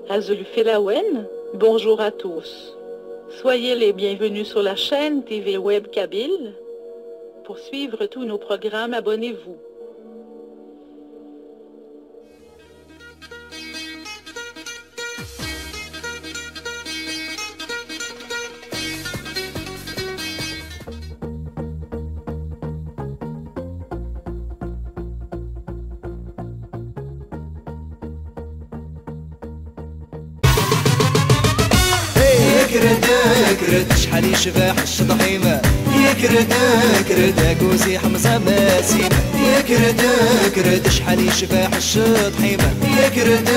Azulfilawen, bonjour à tous. Soyez les bienvenus sur la chaîne TV Web Kabyle. Pour suivre tous nos programmes, abonnez-vous. يكرد شحال يشبح الشطحيمة يكرد كوسي حمصة ماسيمة يكرد شحال يشبح الشطحيمة يكرد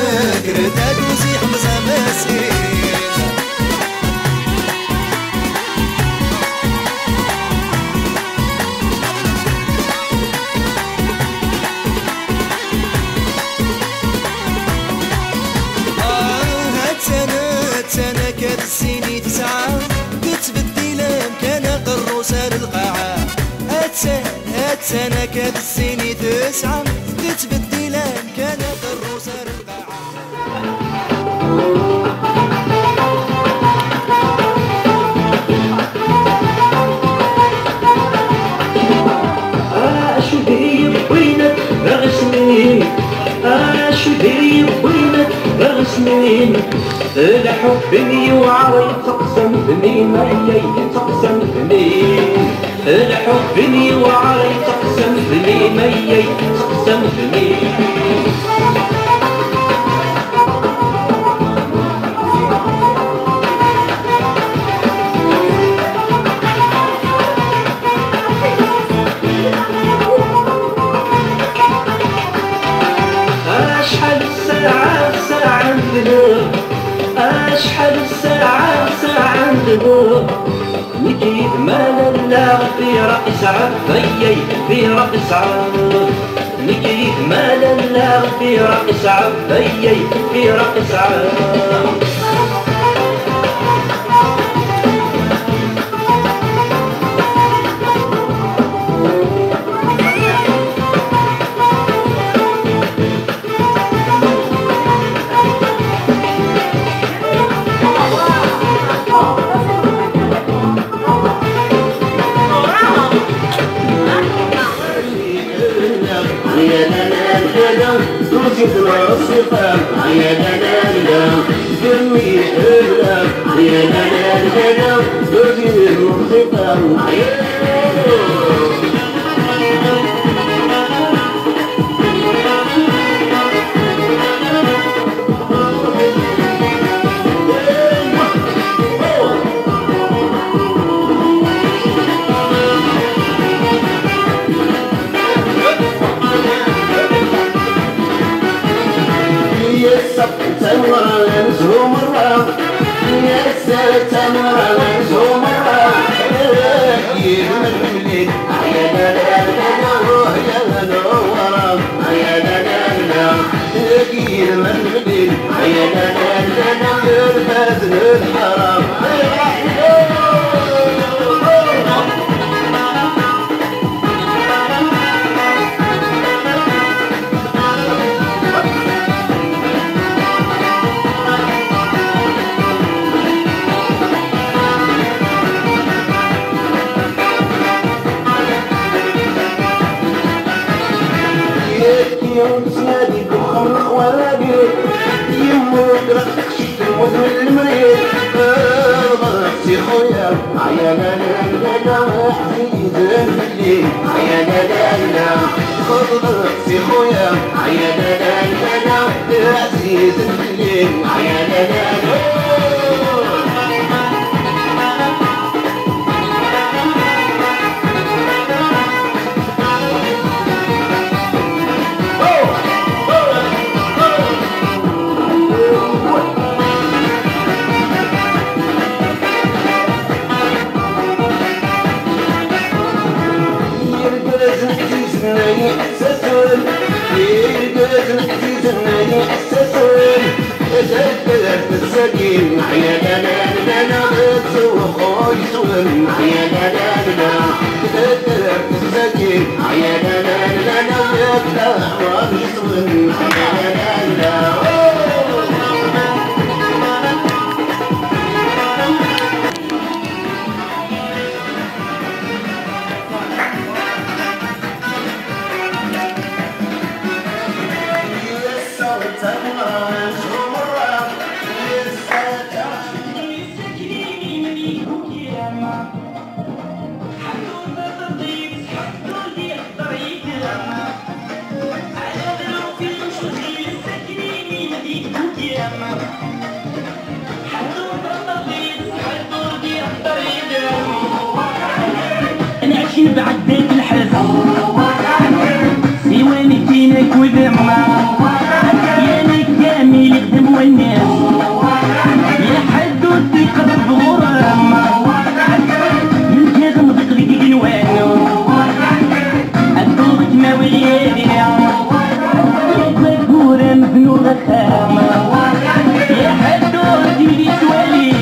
كوسي حمصة ماسيمة أنا كانت السيني تسعة كتبدل كان قروسة للقاعة أنا كانت السيني تسعة كتبدل كان قروسة للقاعة شو دير وينك غسنين شو دير وينك غسنين الحب وعري تقسم بني معي تقسم بني الحب وعري تقسم بني معي تقسم بني أشحال الساعة ندلو أشحال الساعة ندلو نجيب مال الله في رأس عبيي في رأس عب نجيب مال الله في رأس عبيي في رأس عب بعديت الحزن سيواني كينك وذمة يا لك كامل يخدم والناس يا حدوتي قدر بغرامة من كاغ مضيق لك قنوانو الدورك ما وليالي الزكورة مبنو غخامة يا حدوتي لي سوالي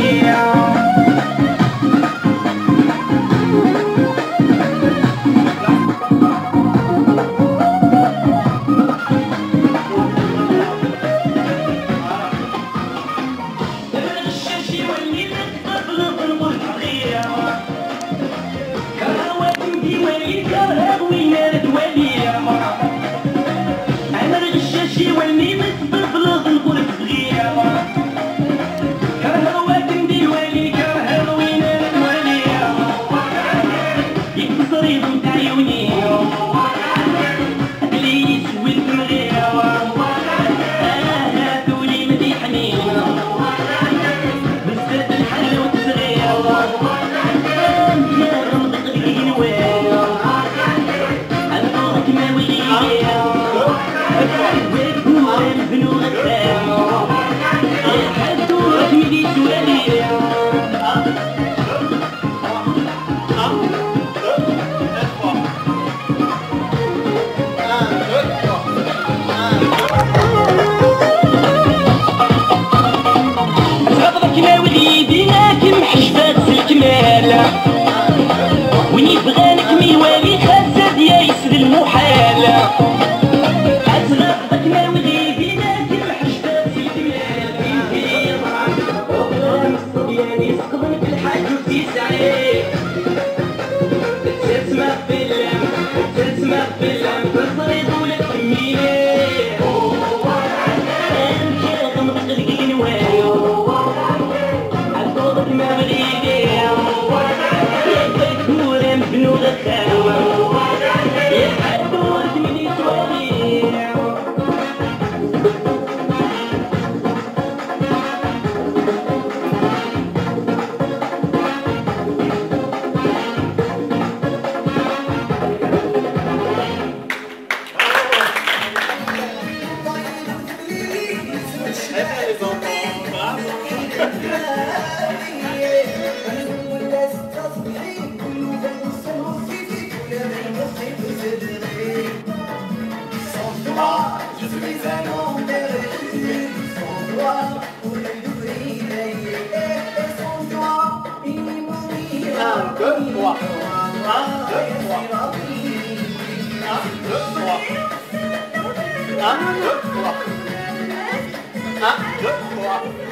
وين يبغالك ميوالي خاسد يا يسد المحال أزغبك ما وليدي لكن محشتات الكمال يعني يسقطنك الحاج وتسعي تسمع بالله تسمع بالله تصريض ولا تميني انت غمضك القنوان عالدورك ما وليدي بنو غخامة يا حدوت من يسوالي Je suis un homme de rêve, sans toi, pour le briller, et sans toi, il mourir. 1, 2, 3. 1, 2, 3. 1, 2, 3. 1, 2, 3. 1, 2, 3.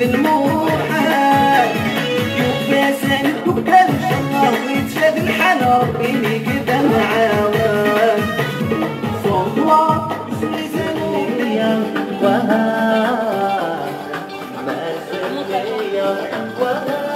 الموحد يوفاسن تقبل يوفي تشاد الحلا ربيني كده معاون صوتوا يسلسلوا ليا وها ما سليا وها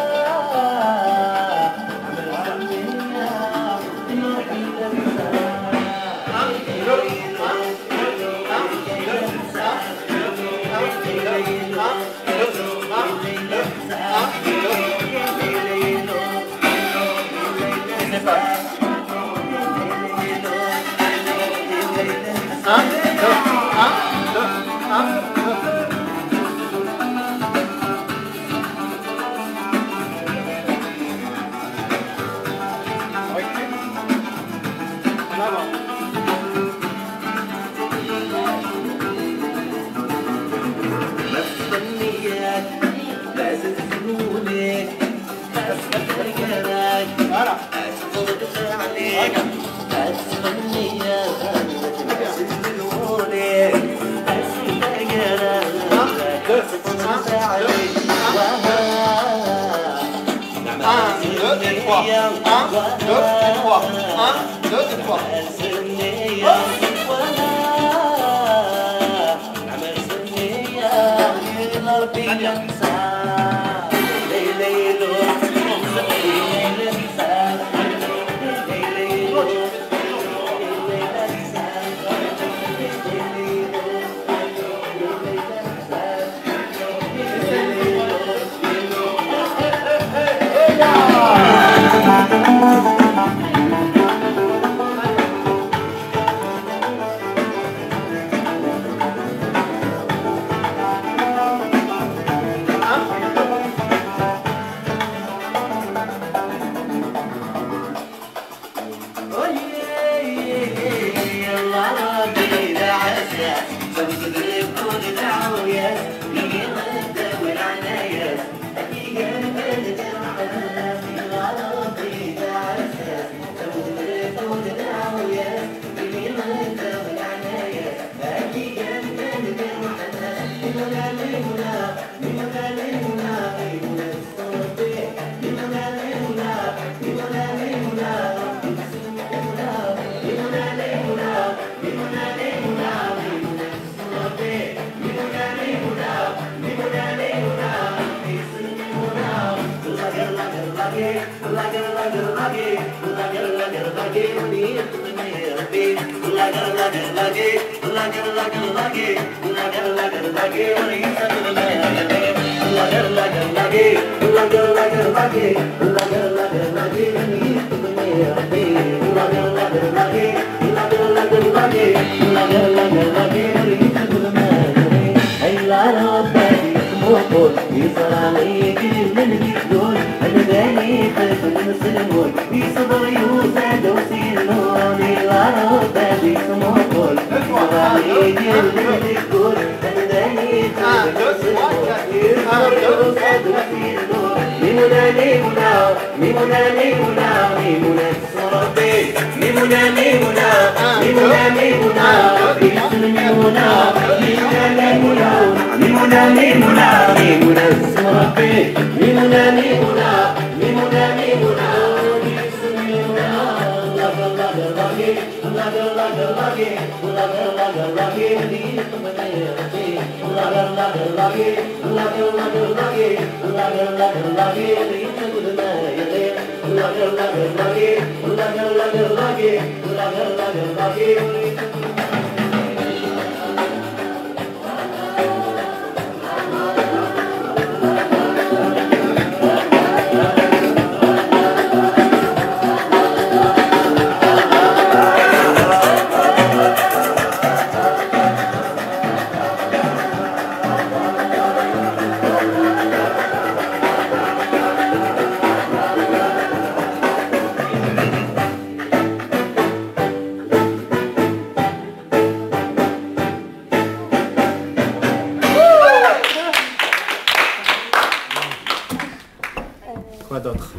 Quoi d'autre?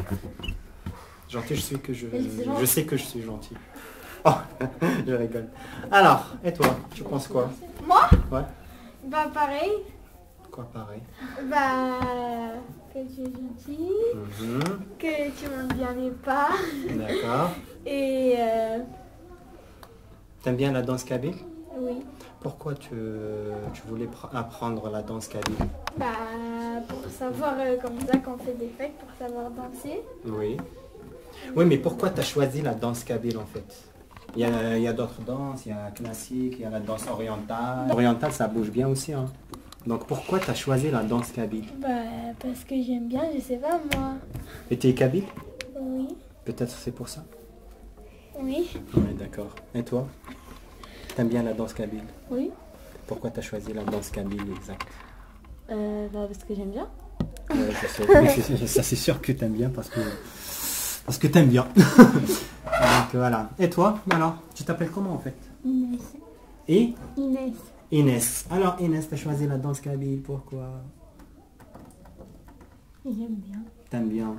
Gentil, je sais que je suis gentil. Oh, je rigole. Alors, et toi, tu penses quoi? Moi? Ouais. Bah pareil. Quoi pareil? Bah que tu es gentil, que tu m'aimes bien les pas. D'accord. Et T'aimes bien la danse kabyle? oui. Pourquoi tu voulais apprendre la danse kabyle? Bah pour savoir comme ça qu'on fait des fêtes, pour savoir danser. Oui. Oui, mais pourquoi tu as choisi la danse kabyle en fait? Il y a d'autres danses, il y a classique, il y a la danse orientale. Orientale, ça bouge bien aussi, hein. Donc pourquoi tu as choisi la danse kabyle? Bah parce que j'aime bien, je sais pas moi. Et tu es kabyle? Oui. Peut-être c'est pour ça? Oui. Oui, d'accord. Et toi? T'aimes bien la danse kabyle? Oui. Pourquoi tu as choisi la danse kabyle exact? Bah parce que j'aime bien. Je sais. Ça c'est sûr que t'aimes bien parce que t'aimes bien. Donc voilà. Et toi, alors, tu t'appelles comment en fait? Inès. Et Inès. Inès. Alors Inès, tu as choisi la danse kabyle, pourquoi? J'aime bien. T'aimes bien.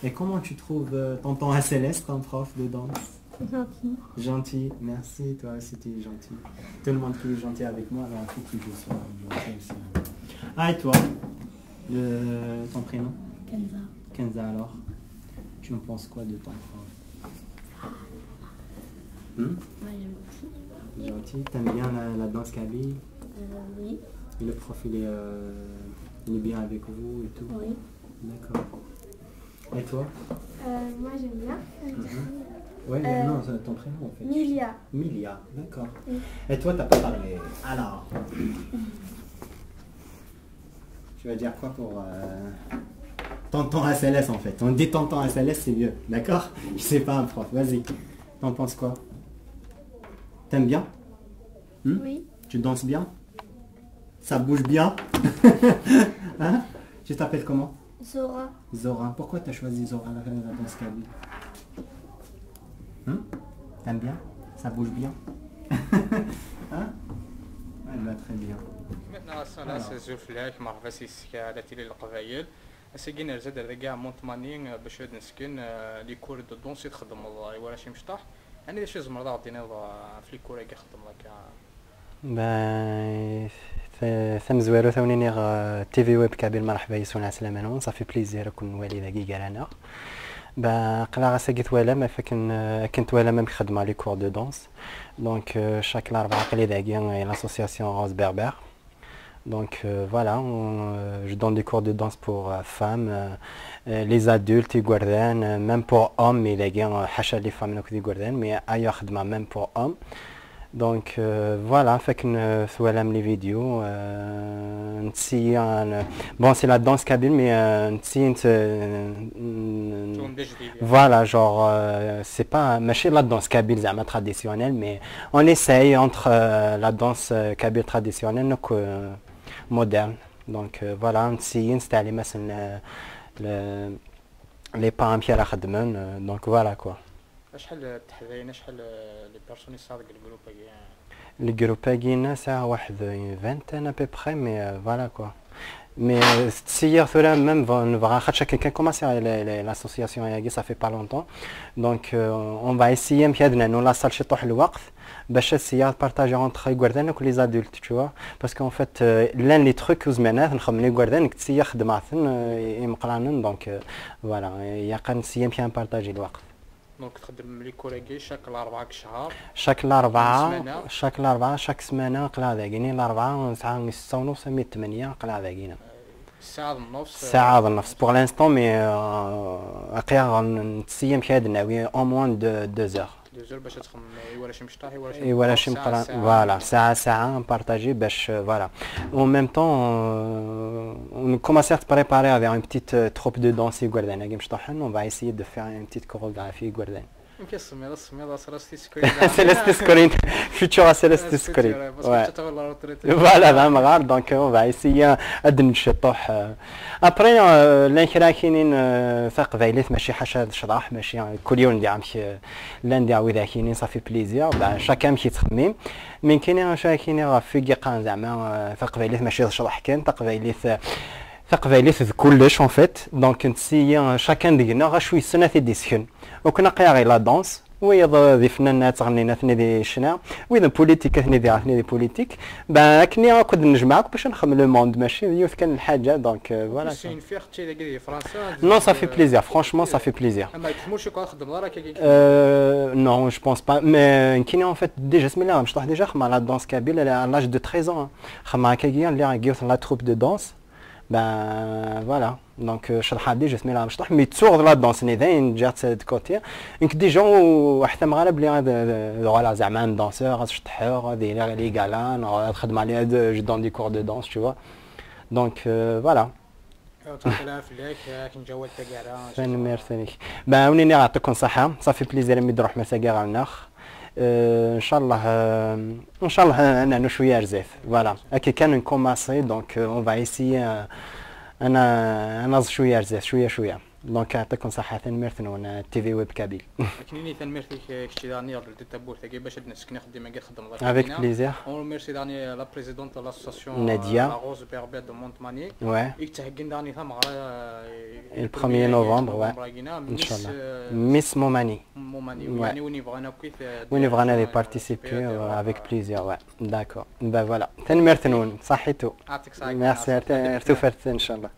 Et comment tu trouves tonton Céleste comme prof de danse? Gentil. Gentil, merci, toi aussi tu es gentil. Tout le monde qui est gentil avec moi, alors faut que je sois gentil aussi. Ah, et toi, ton prénom? Kenza. Kenza, alors, tu en penses quoi de ton prof? Gentil, t'aimes bien la danse kabyle? Oui. Et le prof, il est bien avec vous et tout? Oui. D'accord. Et toi? Moi j'aime bien. Ouais, non, c'est ton prénom en fait. Milia. Milia, d'accord. Oui. Et toi, t'as pas parlé. Alors, tu vas dire quoi pour tonton SLS en fait? On dit tonton SLS, c'est mieux, d'accord? Je sais pas un prof, vas-y. T'en penses quoi? T'aimes bien? Oui. Tu danses bien? Ça bouge bien? Hein? Tu t'appelles comment? Zora. Zora. Pourquoi t'as choisi Zora la danse kabyle? T'aimes bien? Ça bouge bien? Hein? Elle va très bien. مثلا الصلاة سجل فلاك مرحبا سي السكالة تيلي القبايل اسكي نرزد هذا كاع مونطمانين باش نسكن لي كور دو دونسي تخدم الله ولا شي مشطح يعني شي زمر عطينا في لي كور كي خدم لك ثم زوارو ثوني نيغ تي في ويب كابيل مرحبا يسون عسلامة نون صافي بليزير كون والي ذاكي قرانا قلا غاساكيت والا ما فكن كنت والا ما مخدمة لي كور دو دونس دونك شاك الاربعاء قلي ذاكي لاسوسياسيون روز بربر. Donc voilà, je donne des cours de danse pour femmes, les adultes, même pour hommes, mais les gars, les femmes, mais ailleurs, même pour hommes. Donc voilà, fait que nous les vidéos, bon c'est la danse kabyle, mais voilà, genre c'est pas la danse kabyle traditionnelle, mais on essaye entre la danse kabyle traditionnelle donc moderne. Donc voilà, on essaye d'installer les parents qui خدمن donc voilà quoi. شحال التحذيرين شحال لي بيرسوني صادق الجروب Le groupe Guinness ça واحد une vingtaine à peu près, mais voilà quoi. Mais hier même on va quelqu'un commencer l'association ça fait pas longtemps, donc on va essayer nous la salle chez طوح الوقت باش essayer de partager entre Guarden et les adultes, tu vois, parce qu'en fait l'un des trucs que زمانات نخدم لي Guarden كتسيا خدماتن يمقرانن donc voilà يا قنسيا مشان partager الوقت. دونك تخدم لي كوليغي شاك الاربعاء كشهر شاك الاربعاء شاك سمانه قلا ذاكيني الاربعاء ساعه 6 ونص 8 قلا ذاكينا ساعه ونص بور لانستون مي اقيا نتسيم كادنا وي او موان دو 2 heures باش تخدم ولا شي مشطاح ولا شي مقران فوالا ساعه نبارطاجي باش فوالا en même temps on commence à se préparer avec une petite troupe de danse Guarden avec مشطاحن on va essayer de faire une petite chorégraphie Guarden. Céleste Scorin, futur à Céleste Scorin. Voilà, donc on va essayer de نشطح. Après l'enchérage كاينين ثقافيلات ماشي حاجة شطح ماشي كل يوم ندير لندير وذا كاينين صافي بليزير شاكا مشي تخمم من كاينين كاينين في قيقان زعما ثقافيلات ماشي شطح كان ثقافيلات كلش ان فيت دونك نسيي شاكا ديالنا غشوي سنه ديسكن وكنا قيا لا دانس ويا ذي فنانات تغنينا ثني دي الشنا ويا بوليتيك ثني دي بوليتيك كني غنقد نجمعك باش نخدم لو موند ماشي يوث كان الحاجه دونك فوالا سين فيغ تي داكي فرنسا نو صافي بليزير فرانشمون صافي بليزير ما تحملش يكون خدم راك نو جو بونس با مي كاين ان فيت ديجا سميلا مشطح ديجا خدم على دانس كابيل على لاج دو 13 ans خدم هكا اللي غيوث لا تروب دو دانس voilà donc شرح ديجا سميلا مشطح مي تصور لا دانس نيدين جات د كوتي انك ديجا وحتى مغرب اللي فوالا زعما دانسور غتشطحو داير لي غالان غتخدم عليها جو دون دي كور دو دانس tu vois donc voilà تخلع فيك كنجاوب تاع ميرسي وني نعطيكم صحه صافي بليزير مي نروح مساكير النخ ان شاء الله انا شويه رزاف فوالا هكا كان نكوماسي دونك اون فا ايسي انا شويه رزاف شويه دونك يعطيكم صحه ثاني مرثنون تي في ويب كابيل. كنيني ثاني كشتي داني دو تابور تاعي باش نسكن نخدم كاع خدم افيك بليزير. اون ميرسي داني لا بريزيدونت دو لاسوسياسيون ناديه لا روز بيربيت دو مونتماني. واه يتهجن داني ثم البروميير نوفمبر واه ان شاء الله. ميس موماني يعني وين بغينا كيف وين بغينا لي بارتيسيبي افيك بليزير واه داكور با فوالا ثاني مرثنون صحيتو. يعطيك الصحه. ميرسي ارتو فرت ان شاء الله.